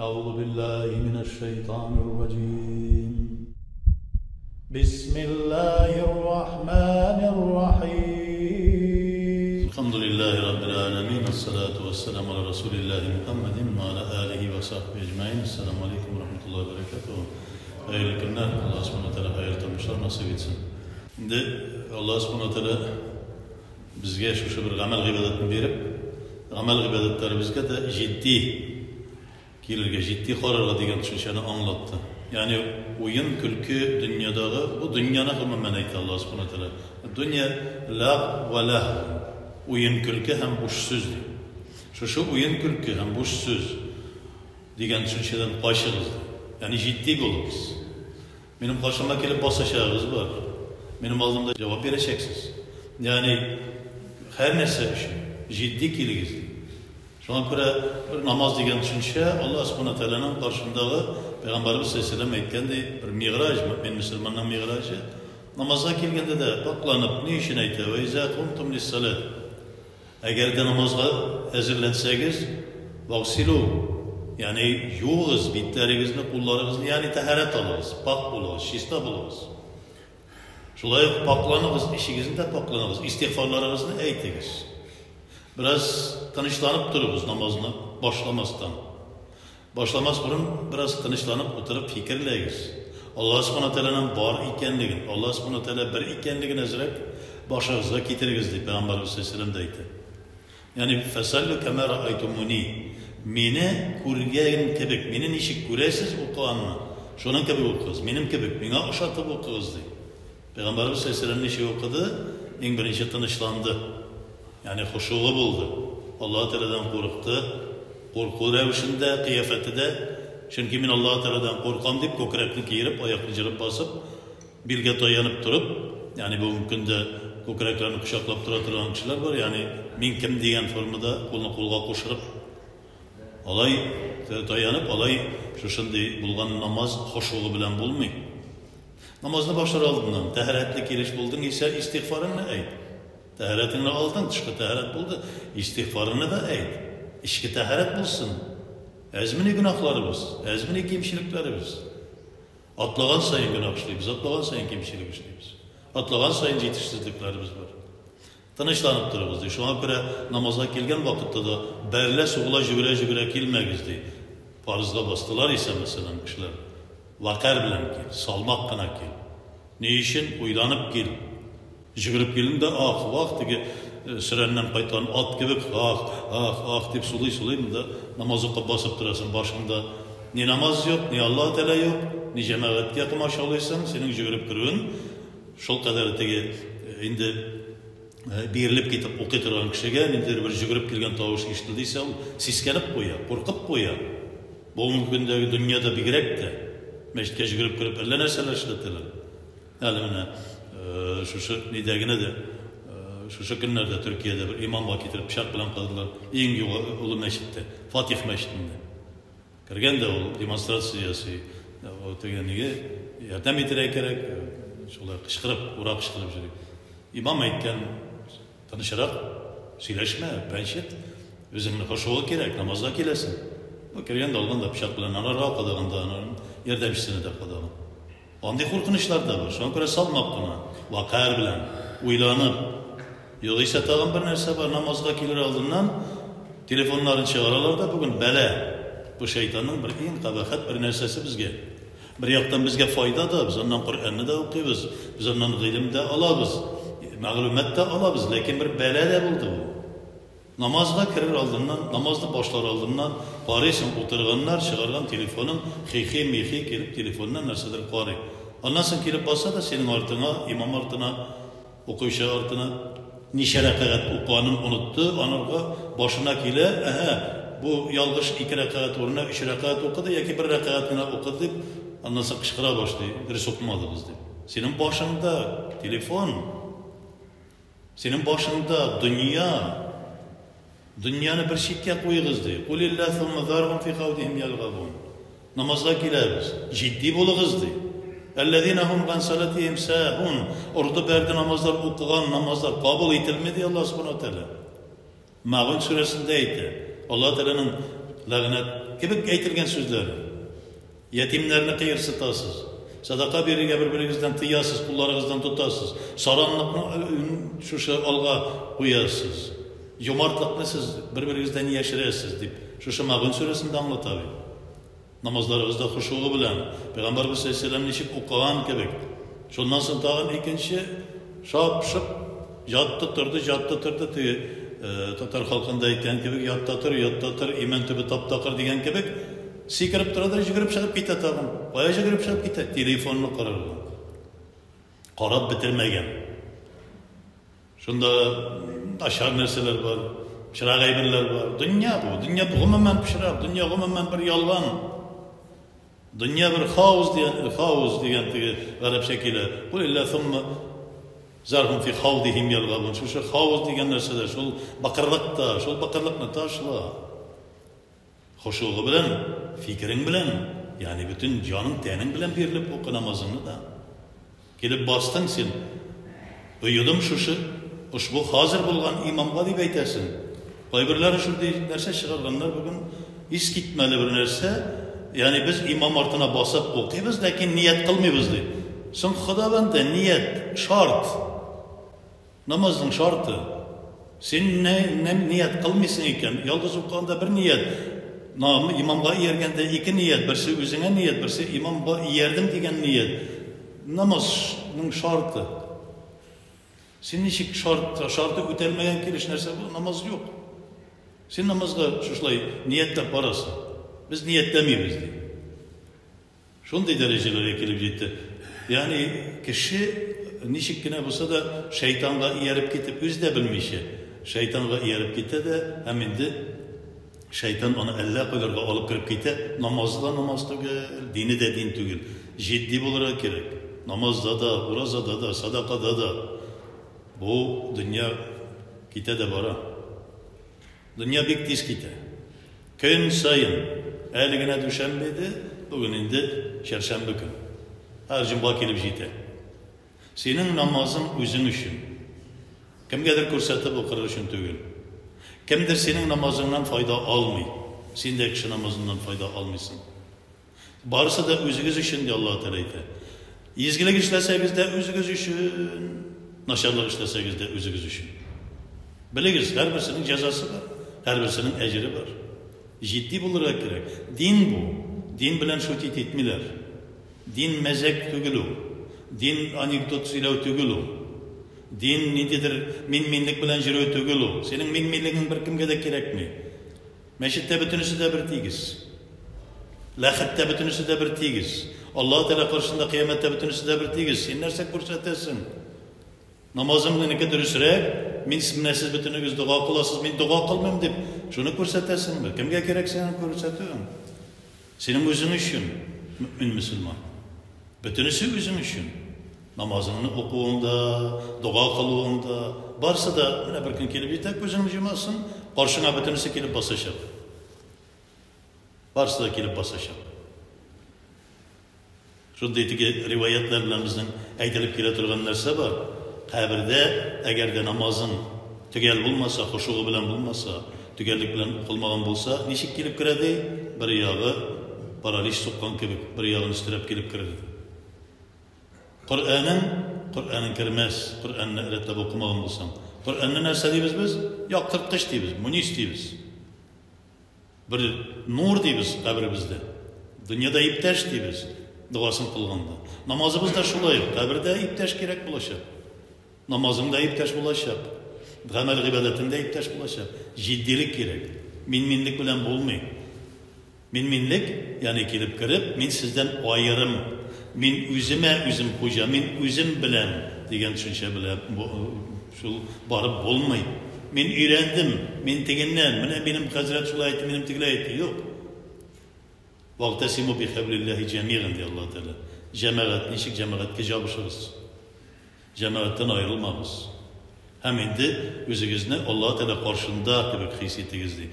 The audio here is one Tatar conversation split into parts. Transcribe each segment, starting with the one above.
أعوذ بالله من الشيطان الرجيم. بسم الله الرحمن الرحيم. الحمد لله رب العالمين، الصلاة والسلام على رسول الله محمد وعلى آله وصحبه أجمعين. السلام عليكم ورحمة الله وبركاته. Hayırlı günler. Allah subhanahu teala hayırlı tanışlar nasip etsin. Şimdi Allah subhanahu teala bizge şu bir amel gıybadetini berip, amel gıybadetleri bizge de ciddi kelirge, ciddi qararga degan tushunchani anlattı. Yani oyun, külkü dünyadağı, bu dünyanın umumen aytdi Allah subhanahu teala. Dünya lağ ve lah. Oyun, külkü hem boş sözdü. Şu oyun, külkü hem boş söz degan tushunchadan qochig'iz. Yani ciddi bo'lamiz. Benim karşıma kelib basacağınız var. Benim aldığımda cevap vereceksiniz. Yani her neyse ciddi keliriz. Şu an göre namaz degen düşünce Allah subhanahu teala'nın karşındağı Peygamberimiz sallallahu aleyhi ve sellem aytganda bir mi'raj mı? Ben Müslümanın mi'rajı. Namaza kelgende de baklanıp ne işin aytı? Ve izâ kumtum lis-salât. Eğer de namaza hazırlansanız vagsilû. Yani yuğuz bitlerinizni, kullarınızı yani taharet alınız, pak bulunuz, şista bulunuz. Şulay paklanınız, işinizde paklanınız, istiğfarlarınızı eytiniz. Biraz tanışlanıp durunuz namazına başlamasdan. Başlamaz burun biraz tanışlanıp oturup fikirleyiz. Allah subhanahu teala'nın var ikenligini, Allah subhanahu teala bir ikenligini ezrek başınıza getiriniz diye Peygamberimiz sallallahu aleyhi ve sellem deydi. Yani fesallu kema ra'aytumuni. Meni ko'rgan kebek, meni nishik ko'rasiz o'qiganni, shundan kebek o'qiysiz. Menim kebek, menga o'xshatib o'qiysiz deydi. Peygamberimiz sallallohu alayhi vasallam nishi o'qidi, eng birinchi tinishlandi. Yani xushu'i bo'ldi. Alloh taoladan qo'rqdi. Qo'rquv ravishida, qiyofatida, chunki men Alloh taoladan qo'rqam deb ko'krakni kiyirib, oyoqni jirib bosib, belga tayanib turib, yani bugungi kunda ko'kraklarni quchoqlab turadigan kishilar bor, yani men kim degan formada qo'lni qo'lga qo'shirib alay tayanıp alay şu şimdi bulgan namaz hoşluğu bilen bulmayın. Namazını başlar aldığından taharetli geliş buldun ise istiğfarını ayt. Taharetini aldın, dışkı taharet buldu. İstiğfarını da ayt. İşki taharet bulsun. Ezmini günahlarımız, ezmini kimşiliklerimiz. Atlağan sayın günah işleyimiz, atlağan sayın kimşilik işleyimiz. Atlağan sayın yetişsizliklerimiz var. Tanışlanıp dururuz diye. Şu an göre namaza gelgen vakitte de berle soğula jübire kelmegiz diye. Farzga bastılar ise mesela kişiler. Vakar bilen gel, salmak kına gel. Ne işin? Uylanıp gel. Jübirip gelin de vakti ki sürenden kaytan at gibi deyip sulayım da namazı basıp durasın başında. Ne namaz yok, ne Allah Teala yok, ne cemaat yakın maşallahıysan senin jübirip kırığın. Şol kadar teki indi berilip ketip o'qiydigan kishiga mendir bir yugurib kelgan tovush eshitildiysa, seskanib qo'ya, qo'rqib qo'ya. Bugungi kundagi dunyoda bigrakda masjidga yugurib kirib alla narsalar ishlatilar. Hali mana shu nidagina de shu kunlarda Turkiyada bir imomga keltirib pichoq bilan qildilar. Eng ulu masjidda, Fatih masjidida. Kirganda u demonstratsiyasi o'tganiga yordam etirish kerak. Shular qishqirib, o'roq qishqirib yurdi. İmam aytgan tanışarak söyleşme, penşet, özümün hoşluğu gerek, namazda kilesin. O kergen dalgan da pişak bilen anarga kadağında, yerdemçisini de kadağın. Andi korkunuşlar da var. Şu an göre salmak buna. Vakar bilen, uylanıp. Yok ise tağın bir nerse var, namazda kilir aldığından telefonların çağırırlar da bugün bele. Bu şeytanın bir en kabahat bir nersesi bizge. Bir yaktan bizge fayda da, biz ondan Kur'an'ı da okuyuz, biz ondan ilim de alabız. Mağlumat da alabız, lakin bir bela da buldu bu. Namazda kirir aldığından, namazda başlar aldığından, qaraysan oturganlar, çıkargan telefonun, mixi kelip telefondan narsadır qaray. Ondan sonra kelip basa da senin artına, imam artına, okuyuşa artına, neçe rakaat okuanın unuttu, anarga başına kele, bu yalgış 2 rakaat uğruna 3 rakaat okudu, ya ki 1 rakaatına okudu, ondan sonra kışkıra başladı, ders okumadınız diye. Senin başında telefon, senin başında dünya, dünyanı bir şekilde koyuyoruz diye. Kulillah thumma zarhum fi qawdihim yalghabun. Namazda kileriz, ciddi buluruz diye. Ellezine hum an salatihim sahun. Orada berdi namazlar okugan namazlar kabul edilmedi Allah subhanahu teala. Maun suresindeydi. Allah Teala'nın lag'nat kebek aytilgan so'zlar. Yetimlarni qiyrsitasiz. Sadaqa beriga bir-biringizdan tiyasiz, pullaringizdan tutasiz. Saronliqni shusha olg'a qo'yasiz. Jo'martlikni siz bir-biringizdan yashirasiz deb shusha Mag'un surasida anglatadi. Namazlaringizda xushu'i bilan Payg'ambarimiz sollallohu alayhi vasallam nishib o'qigan kebek. Shundan so'ng tag'in ikkinchi shop-shop yotdi turdi Tatar xalqında aytgan kebek yotda tur, iman tubi toptaqir degan kebek sikirib turadi, yugurib chiqib ketadi tag'in. Qo'ya yugurib chiqib ketadi, telefonni qarab bitirmagan. Shunda ashar narsalar bor, pishroq aybillar bor. Dunyo bu, umuman pishroq, dunyo umuman bir yolg'on. Dunyo bir xavuz degan g'arab shakli. Qul illa thumma zarhum fi xavdihim yalg'abun. Shu xavuz degan narsada, shu baqirliqni tashla. Xushu'i bilan, fikring bilan, ya'ni butun joning, taning bilan berilib o'qi namozingni da. Kelib bosding sen. Uyudim ushbu hozir bo'lgan imomga deb aytasan. Qo'ybirlari shunday narsa chiqarganlar bugun his ketmali bir narsa. Ya'ni biz imom ortına bosib o'qiymiz, lekin niyat qilmaymiz deydi. So'ng Xudovanda niyat shart. Namozning sharti. Sen niyat qilmaysan ekan, yolg'iz o'qiganda bir niyat. İmamga yerganda iki niyat, birisi o'zingga niyat, birisi imomga yerdim degan niyat. Namozning sharti. Senin ishik sharti o'talmagan kelish narsa bu namoz yo'q. Sen namozga shulay niyatlab borasan. Biz niyatlamaymiz deydi. Shunday darajalarga kelib yetdi. Ya'ni kishi nishikkina bo'lsa da shaytonga erib ketib, o'zi da bilmayshi. Shaytonga erib ketadi, ham endi shayton uni alla qo'ylarga olib kirib ketadi. Namozda namoz tugul, dinida din tugul. Jiddiy bo'lishi kerak. Namozda da, ro'zada da, sadaqada da. Bu dünya ketadi bora. Dünya bek tez ketadi. Kun sayın Əligine düşənbeydi, bugün indi çarşamba gün. Her cuma kelib jetadi. Senin namazın özün üçün. Kimgadir ko'rsatib o'qirir uchun tugul. Kimdir senin namazından fayda almay. Sen de kishi namazından fayda almaysan. Barisi da o'zingiz uchun diye Alloh taolo aytadi. Ezgilik ishlasangiz de o'zingiz uchun, nasharlik ishlasangiz de o'zingiz uchun. Biligiz, her birisinin cezası var, her birisinin ecri var. Ciddi bulurlar gerek. Din bu. Din bilen şutit etmiler. Din mezek tügülü. Din anekdot silav tügülü. Din nedir? Minlik bilen jürü tügülü. Senin minliğin bir kimge de gerek mi? Meşitte bütünüsü de bir tigiz. Lahitte bütünüsü de bir tigiz. Allah Teala karşısında kıyamette bütünüsü de bir tigiz. Sen nerse kursatesin. Namazımda ne kadar sürer? Min siz bütünüz dua kılasız, min dua kılmam deyip şunu ko'rsatasan mi? Kimga kerak seni ko'rsatayım? Senin özün üçün mümin Müslüman. Bütünüsü özün üçün. Namazını okuğunda, dua kılığında, varsa da bir gün kelip yetek gözünü yumasın, karşına bütünüsü kelip basacak. Varsa da kelip basacak. Şundaydı ki rivayetlerimizden aytılıp kele turgan narsa var. Kabirde eğer de namazın tügel bulmasa, huşuğu bilen bulmasa, tügellik bilen kılmagan bulsa, nişik gelip kiredi? Bir yağı paraliş sokkan gibi, bir yağın üstürep gelip kiredi. Kur'an'ın kirmez, Kur'an'ı eretlep okumagan bulsam. Kur'an'ı nerse deybiz biz? Yaktırkış deybiz, munis deybiz. Bir nur deybiz kabrimizde. Dünyada iptaş deybiz, duasını kılganda. Namazımızda şulay, kabirde iptaş gerek bulaşır. Namazında iptaş bulaşır. Gamel ibadetinde iptaş bulaşır. Ciddilik gerek. Minlik bilen bulmayın. Minlik yani kelip kirip, min sizden ayırım. Min üzüme üzüm hoca, min üzüm bilen degan tushuncha bilan şu barib bo'lmaydi. Men öğrendim, men tegindan, mana benim Hazrat shulay aytdi, menim tegilay aytdi. Yo'q. Vaqtasimu bi hablillahi jami'an diye Allah Teala. Cemaat, nişik cemaatga jabışırız. Cemaattan ayrılmamız. Hem indi özünüzne Allah Teala karşında gibi hissiyetinizi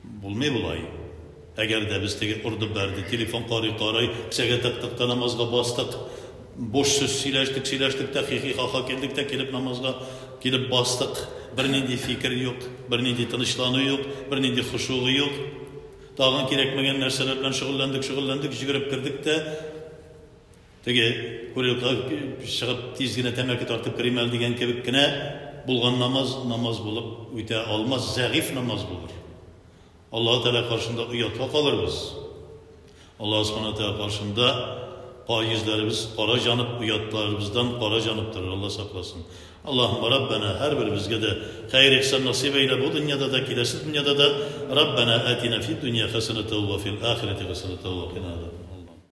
bulmay bulay. Eğer de biz tegi urdu berdi, telefon qarayı, kısaga tık namazga bastık, boş söz sileştik, daqiqi xaqa keldik de kelip namazga kelip bastık. Bir neydi fikir yok, bir neydi tanışlanı yok, bir neydi huşuğu yok. Dağın kerekmegen narsalardan şugullandık, jigirip kirdik de tege kurulka çıkıp tizgine temerki tartıp kirimel degen kebikkine bulgan namaz bulup üte almaz, zayıf namaz bulur. Allah Teala karşında uyatma kalırız. Allah subhanahu teala karşında faizlerimiz kara canıp uyatlarımızdan kara canıptır. Allah saklasın. Allahümme Rabbena her birimizge de hayır ihsan nasip eyle bu dünyada da kilesiz dünyada da Rabbena atina fid dünya hasenete ve fil ahireti hasenete ve qina